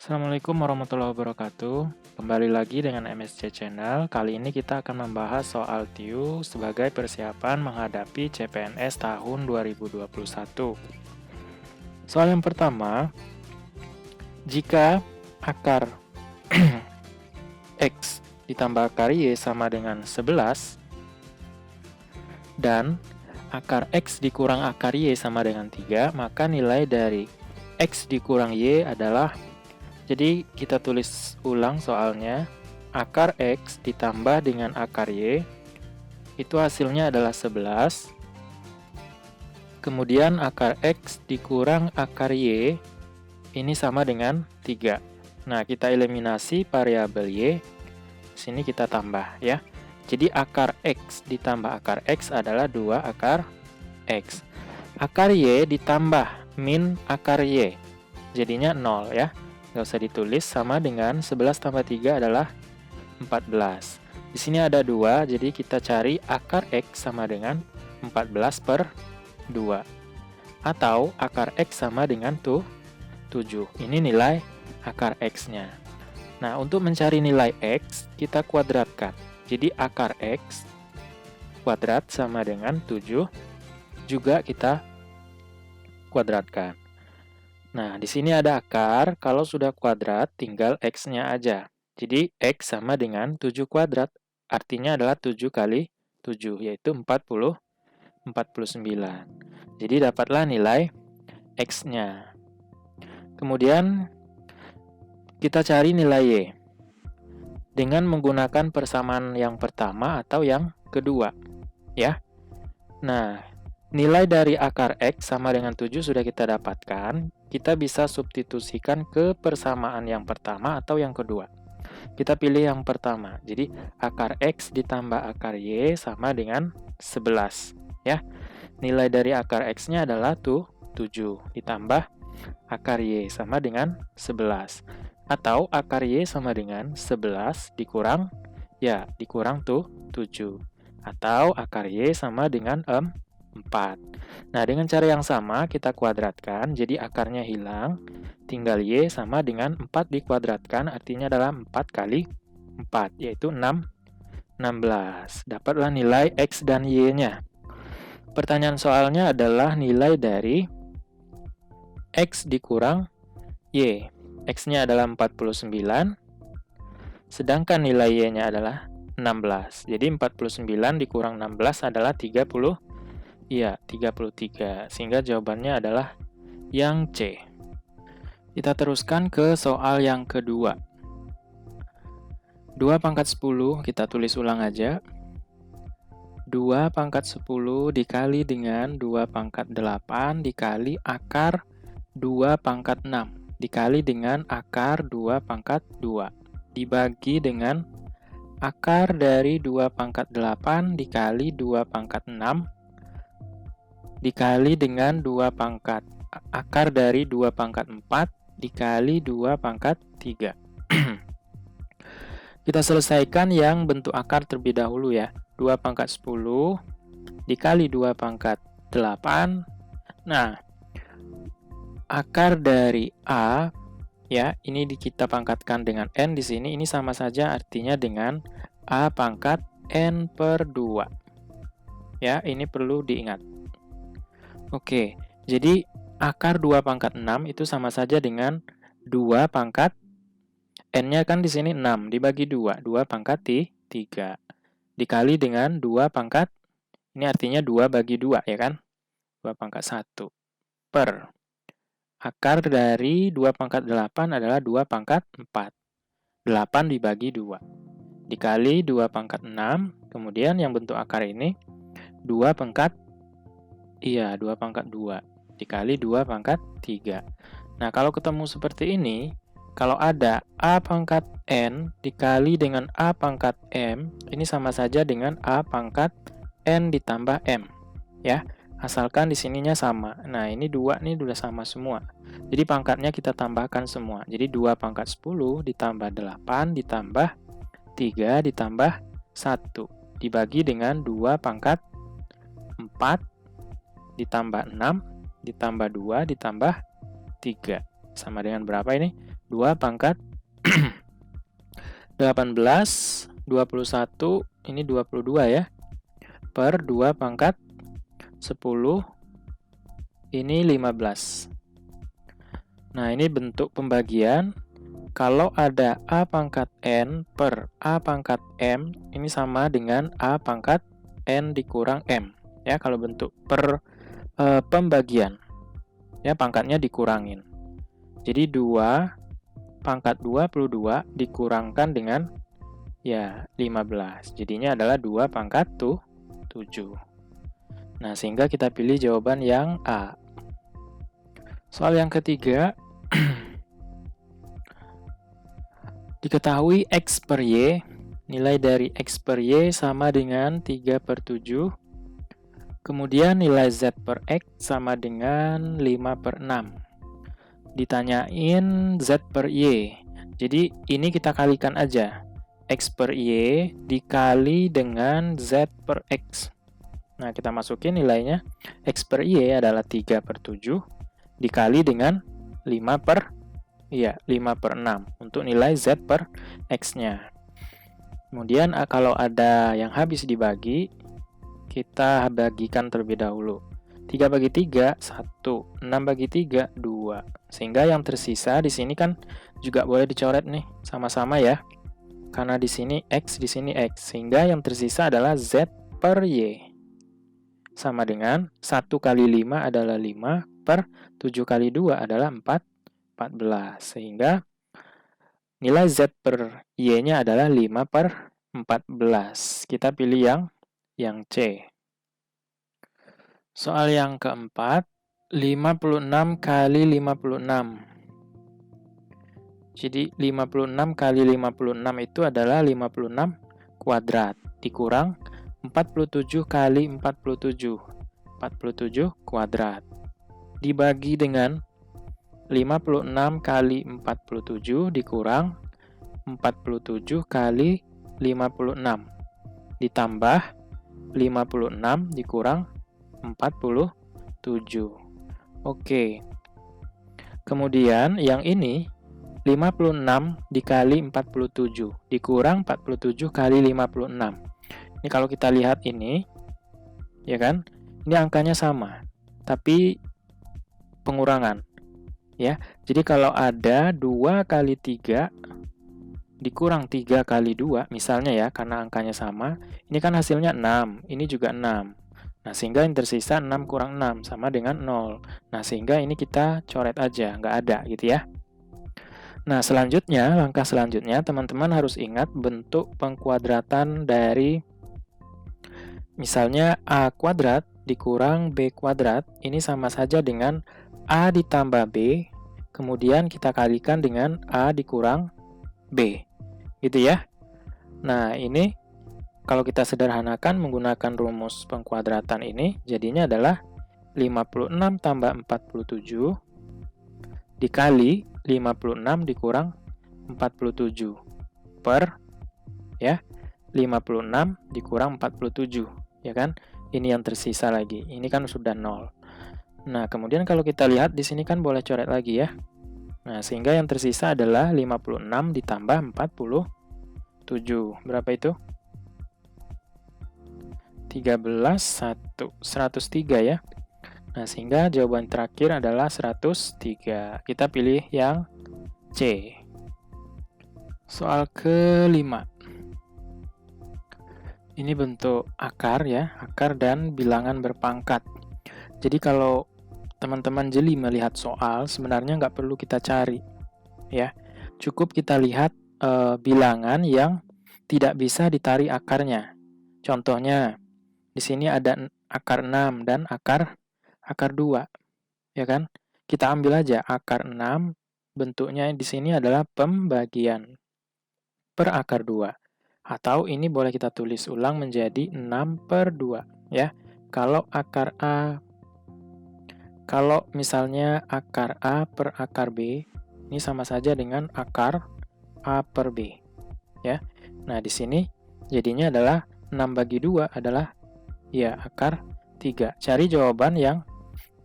Assalamualaikum warahmatullahi wabarakatuh. Kembali lagi dengan MSC Channel. Kali ini kita akan membahas soal TIU sebagai persiapan menghadapi CPNS tahun 2021. Soal yang pertama, jika akar X ditambah akar Y sama dengan 11 dan akar X dikurang akar Y sama dengan 3, maka nilai dari X dikurang Y adalah, jadi kita tulis ulang soalnya, akar X ditambah dengan akar Y, itu hasilnya adalah 11. Kemudian akar X dikurang akar Y, ini sama dengan 3. Nah, kita eliminasi variabel Y, sini kita tambah ya. Jadi akar X ditambah akar X adalah 2 akar X. Akar Y ditambah min akar Y, jadinya 0 ya. Nggak usah ditulis, sama dengan 11 tambah 3 adalah 14. Di sini ada 2, jadi kita cari akar X sama dengan 14 per 2. Atau akar X sama dengan 7. Ini nilai akar X-nya. Nah, untuk mencari nilai X, kita kuadratkan. Jadi akar X kuadrat sama dengan 7, juga kita kuadratkan. Nah, di sini ada akar, kalau sudah kuadrat, tinggal X-nya aja. Jadi, X sama dengan 7 kuadrat, artinya adalah 7 kali 7, yaitu 49. Jadi, dapatlah nilai X-nya. Kemudian, kita cari nilai Y dengan menggunakan persamaan yang pertama atau yang kedua, ya. Nah, nilai dari akar X sama dengan 7 sudah kita dapatkan. Kita bisa substitusikan ke persamaan yang pertama atau yang kedua. Kita pilih yang pertama. Jadi, akar X ditambah akar Y sama dengan 11. Ya. Nilai dari akar X-nya adalah 7 ditambah akar Y sama dengan 11. Atau akar Y sama dengan 11 dikurang 7. Atau akar Y sama dengan 4. Nah, dengan cara yang sama kita kuadratkan, jadi akarnya hilang, tinggal Y sama dengan 4 dikuadratkan, artinya adalah 4 kali 4, yaitu 16. Dapatlah nilai X dan Y-nya. Pertanyaan soalnya adalah nilai dari X dikurang Y. X-nya adalah 49, sedangkan nilai Y-nya adalah 16. Jadi 49 dikurang 16 adalah 33. Sehingga jawabannya adalah yang C. Kita teruskan ke soal yang kedua. 2 pangkat 10, kita tulis ulang aja. 2 pangkat 10 dikali dengan 2 pangkat 8 dikali akar 2 pangkat 6 dikali dengan akar 2 pangkat 2 dibagi dengan akar dari 2 pangkat 8 dikali 2 pangkat 6 dikali dengan 2 pangkat akar dari 2 pangkat 4 dikali 2 pangkat 3. Kita selesaikan yang bentuk akar terlebih dahulu ya. 2 pangkat 10 dikali 2 pangkat 8. Nah, akar dari A, ya, ini kita pangkatkan dengan N di sini. Ini sama saja artinya dengan A pangkat N per 2. Ya, ini perlu diingat. Oke, jadi akar 2 pangkat 6 itu sama saja dengan 2 pangkat N-nya kan di sini 6 dibagi 2, 2 pangkat 3. Dikali dengan 2 pangkat, ini artinya 2 bagi 2 ya kan? 2 pangkat 1 per akar dari 2 pangkat 8 adalah 2 pangkat 4. 8 dibagi 2. Dikali 2 pangkat 6. Kemudian yang bentuk akar ini 2 pangkat 2 pangkat 2. Dikali 2 pangkat 3. Nah, kalau ketemu seperti ini, kalau ada A pangkat N dikali dengan A pangkat M, ini sama saja dengan A pangkat N ditambah M. Ya. Asalkan di sininya sama. Nah, ini 2 nih udah sama semua. Jadi pangkatnya kita tambahkan semua. Jadi 2 pangkat 10 ditambah 8 ditambah 3 ditambah 1. Dibagi dengan 2 pangkat 4 ditambah 6 ditambah 2 ditambah 3. Sama dengan berapa ini? 2 pangkat 18, 21, ini 22 ya. Per 2 pangkat 10, ini 15. Nah, ini bentuk pembagian. Kalau ada A pangkat N per A pangkat M, ini sama dengan A pangkat N dikurang M. Ya, kalau bentuk pembagian. Ya, pangkatnya dikurangin. Jadi 2 pangkat 22 dikurangkan dengan ya 15. Jadinya adalah 2 pangkat 7. Nah, sehingga kita pilih jawaban yang A. Soal yang ketiga, diketahui X per Y, nilai dari X per Y sama dengan 3 per 7. Kemudian nilai Z per X sama dengan 5 per 6. Ditanyain Z per Y. Jadi ini kita kalikan aja. X per Y dikali dengan Z per X. Nah, kita masukin nilainya. X per Y adalah 3 per 7 dikali dengan 5 per 6 untuk nilai Z per X-nya. Kemudian kalau ada yang habis dibagi, kita bagikan terlebih dahulu. 3 bagi 3, 1. 6 bagi 3, 2. Sehingga yang tersisa di sini kan juga boleh dicoret nih, sama-sama ya. Karena di sini X, di sini X. Sehingga yang tersisa adalah Z per Y. Sama dengan 1 kali 5 adalah 5, per 7 kali 2 adalah 14. Sehingga nilai Z per Y-nya adalah 5 per 14. Kita pilih yang C. Soal yang keempat, 56 kali 56. Jadi 56 kali 56 itu adalah 56 kuadrat dikurang 47 kali 47. 47 kuadrat. Dibagi dengan 56 kali 47 dikurang 47 kali 56. Ditambah 56 dikurang 47. Oke. Kemudian yang ini 56 dikali 47 dikurang 47 kali 56. Ini kalau kita lihat ini, ya kan? Ini angkanya sama, tapi pengurangan. Ya, jadi kalau ada 2 kali 3 dikurang 3 kali 2, misalnya ya, karena angkanya sama, ini kan hasilnya 6, ini juga 6. Nah, sehingga yang tersisa 6 kurang 6, sama dengan 0. Nah, sehingga ini kita coret aja, nggak ada gitu ya. Nah, selanjutnya, langkah selanjutnya, teman-teman harus ingat bentuk pengkuadratan dari, misalnya A kuadrat dikurang B kuadrat, ini sama saja dengan A ditambah B, kemudian kita kalikan dengan A dikurang B. Gitu ya. Nah, ini kalau kita sederhanakan menggunakan rumus pengkuadratan ini, jadinya adalah 56 tambah 47 dikali 56 dikurang 47 per, ya, 56 dikurang 47, ya kan? Ini yang tersisa lagi. Ini kan sudah 0. Nah, kemudian kalau kita lihat di sini kan boleh coret lagi ya. Nah, sehingga yang tersisa adalah 56 ditambah 47. Berapa itu? 13, 103 ya. Nah, sehingga jawaban terakhir adalah 103. Kita pilih yang C. Soal kelima. Ini bentuk akar ya, akar dan bilangan berpangkat. Jadi kalau teman-teman jeli melihat soal, sebenarnya nggak perlu kita cari. Ya, cukup kita lihat bilangan yang tidak bisa ditarik akarnya. Contohnya, di sini ada akar 6 dan akar 2, ya kan? Kita ambil aja akar 6, bentuknya di sini adalah pembagian per akar 2. Atau ini boleh kita tulis ulang menjadi 6 per 2, ya. Kalau akar A, kalau misalnya akar A per akar B, ini sama saja dengan akar A per B, ya. Nah, di sini jadinya adalah 6 bagi 2 adalah, ya, akar 3. Cari jawaban yang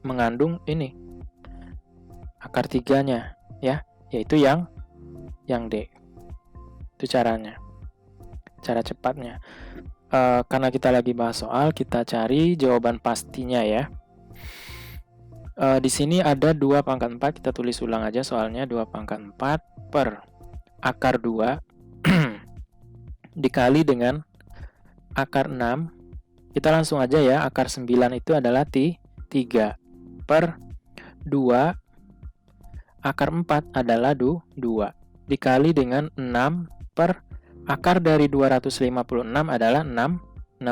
mengandung ini, akar 3-nya. ya, yaitu yang D. Itu caranya, cara cepatnya. Karena kita lagi bahas soal, kita cari jawaban pastinya ya. Di sini ada 2 pangkat 4, kita tulis ulang aja soalnya. 2 pangkat 4 per akar 2 dikali dengan akar 6. Kita langsung aja ya, akar 9 itu adalah 3 per 2 akar 4 adalah 2 dikali dengan 6 per akar dari 256 adalah 16.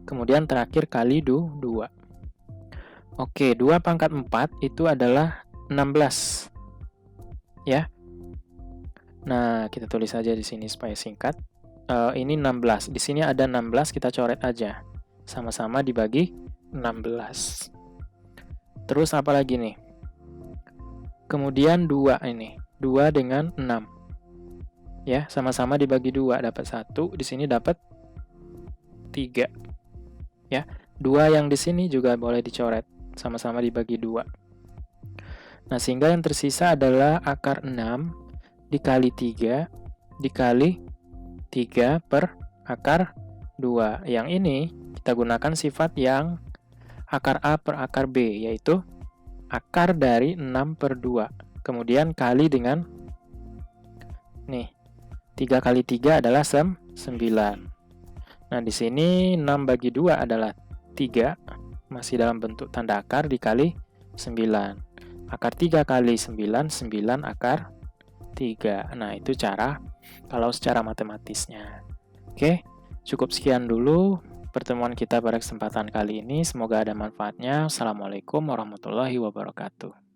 Kemudian terakhir kali 2. Oke, 2 pangkat 4 itu adalah 16. Ya. Nah, kita tulis aja di sini supaya singkat. Ini 16. Di sini ada 16, kita coret aja. Sama-sama dibagi 16. Terus apa lagi nih? Kemudian 2 ini. 2 dengan 6. Ya, sama-sama dibagi 2, dapat 1. Di sini dapat 3. Ya, 2 yang di sini juga boleh dicoret. Sama-sama dibagi 2. Nah, sehingga yang tersisa adalah akar 6 dikali 3 dikali 3 per akar 2. Yang ini kita gunakan sifat yang akar A per akar B, yaitu akar dari 6 per 2. Kemudian kali dengan, nih, 3 kali 3 adalah 9. Nah, di sini 6 bagi 2 adalah 3, masih dalam bentuk tanda akar, dikali 9. Akar 3 kali 9, 9 akar 3. Nah, itu cara kalau secara matematisnya. Oke, cukup sekian dulu pertemuan kita pada kesempatan kali ini. Semoga ada manfaatnya. Assalamualaikum warahmatullahi wabarakatuh.